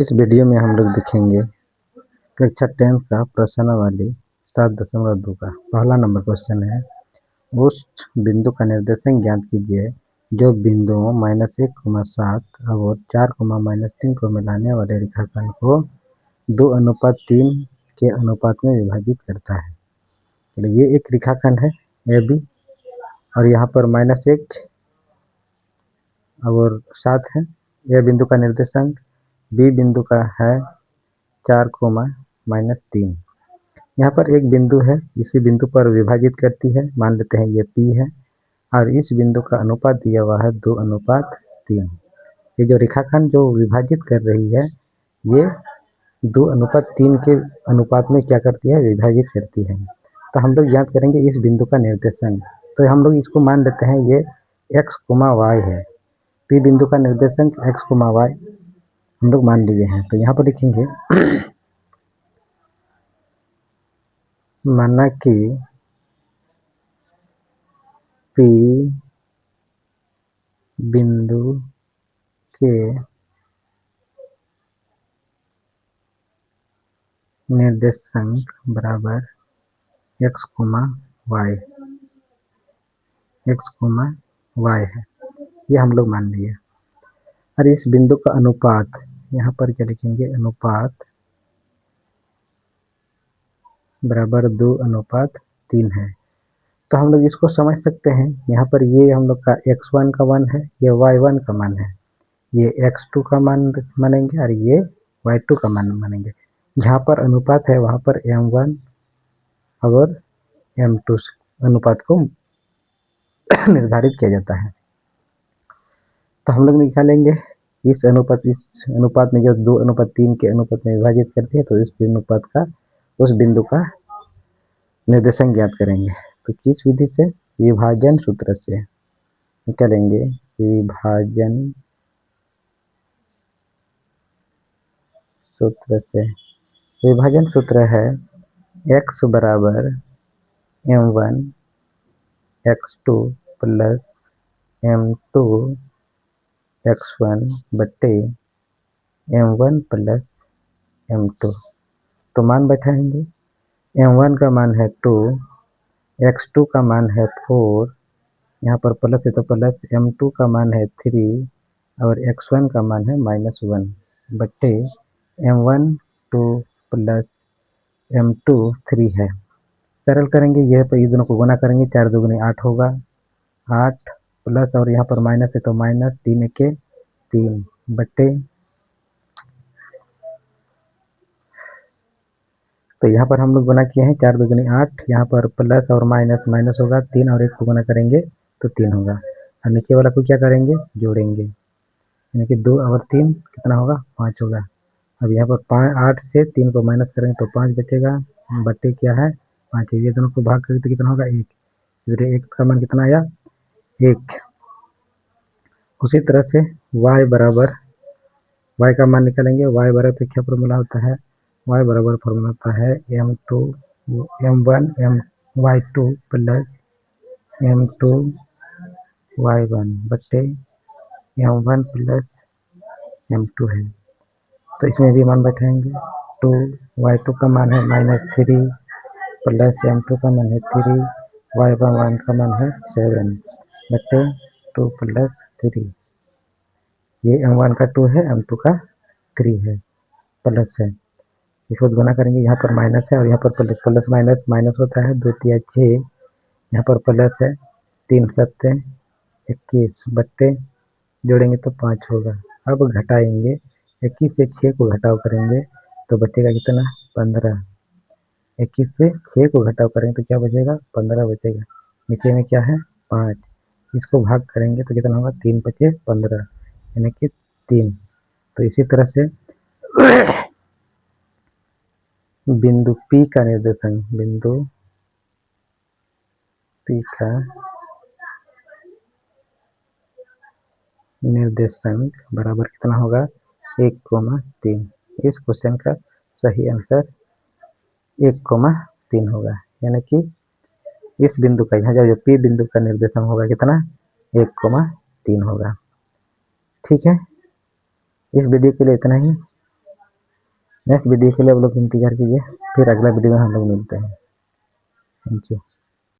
इस वीडियो में हम लोग देखेंगे कक्षा 10 का प्रश्नावली 7.2 का पहला नंबर क्वेश्चन है। उस बिंदु का निर्देशांक ज्ञात कीजिए जो बिंदुओं -1,7 और 4,-3 को मिलाने वाले रेखाखंड को 2:3 के अनुपात में विभाजित करता है। तो ये एक रेखाखंड है AB और यहाँ पर -1 और 7 है। यह बिंदु का निर्देशांक B बिंदु का है 4,-3। यहाँ पर एक बिंदु है, इसी बिंदु पर विभाजित करती है, मान लेते हैं ये P है और इस बिंदु का अनुपात दिया हुआ है 2:3। ये जो रेखाखंड जो विभाजित कर रही है ये 2:3 के अनुपात में क्या करती है, विभाजित करती है। तो हम लोग याद करेंगे इस बिंदु का निर्देशांक, तो हम लोग इसको मान लेते हैं ये x, y है। P बिंदु का निर्देशांक x, y हम लोग मान लिए हैं। तो यहाँ पर लिखेंगे माना कि P बिंदु के निर्देशांक बराबर x, y है, ये हम लोग मान लिए। और इस बिंदु का अनुपात यहाँ पर क्या लिखेंगे, अनुपात बराबर 2:3 है। तो हम लोग इसको समझ सकते हैं, यहाँ पर ये हम लोग का x1 का मान है, ये y1 का मान है, ये x2 का मान मानेंगे और ये y2 का मान मानेंगे। जहाँ पर अनुपात है वहाँ पर m1 और m2 अनुपात को निर्धारित किया जाता है। तो हम लोग निकालेंगे इस अनुपात में जो 2:3 के अनुपात में विभाजित करते हैं, तो इस अनुपात का उस बिंदु का निर्देशांक ज्ञात करेंगे। तो किस विधि से, विभाजन सूत्र से निकालेंगे। विभाजन सूत्र से, विभाजन सूत्र है x बराबर m1 x2 plus m2 x1 बट्टे m1 प्लस m2। तो मान बैठाएंगे, m1 का मान है 2, x2 का मान है 4, यहाँ पर प्लस है तो प्लस, m2 का मान है 3 और x1 का मान है -1 बट्टे m1 2 प्लस m2 3 है। सरल करेंगे, यह पर दोनों को गुना करेंगे, 4 दूनी 8 होगा, 8 प्लस और यहाँ पर माइनस है तो माइनस, 3 1 3 बट्टे, तो यहाँ पर हम लोग गुना किए हैं, 4 दूनी 8, यहाँ पर प्लस और माइनस, माइनस होगा 3 और 1 को गुना करेंगे तो 3 होगा और नीचे वाला को क्या करेंगे, जोड़ेंगे, यानी कि 2 और 3 कितना होगा, 5 होगा। अब यहाँ पर 8 से 3 को माइनस करेंगे तो 5 बचेगा, बट्टे क्या है 5 है। ये दोनों को भाग करें तो कितना होगा, 1। इधर 1 का मान कितना आया, 1। उसी तरह से y बराबर, y का मान निकालेंगे। y बराबर क्या फॉर्मूला होता है, y बराबर फॉर्मूला होता है m1 y2 plus m2 y1 बट्टे m1 प्लस m2 है। तो इसमें भी मान बैठाएंगे, 2 y2 का मान है -3 प्लस m2 का मान है 3, y1 का मान है 7 बट्टे 2 प्लस 3। ये m1 का 2 है, m2 का 3 है, प्लस है। इसको गुना करेंगे, यहाँ पर माइनस है और यहाँ पर प्लस, प्लस माइनस माइनस होता है, 2 3 6, यहाँ पर प्लस है, 3 7 21 बट्टे, जोड़ेंगे तो 5 होगा। अब घटाएंगे, 21 से 6 को घटाव करेंगे तो बचेगा कितना, 15। 21 से 6 को घटाव करेंगे तो क्या बचेगा, 15 बचेगा। नीचे में क्या है, 5, इसको भाग करेंगे तो कितना होगा, 3 5 15 यानी कि 3। तो इसी तरह से बिंदु P का निर्देशांक, बिंदु P का निर्देशांक बराबर कितना होगा, 1,3। इस क्वेश्चन का सही आंसर 1,3 होगा, यानी कि इस बिंदु का, यहाँ जो P बिंदु का निर्देशांक होगा कितना, 1,3 होगा। ठीक है, इस वीडियो के लिए इतना ही। नेक्स्ट वीडियो के लिए आप लोग इंतजार कीजिए, फिर अगला वीडियो में हम लोग मिलते हैं। Thank you.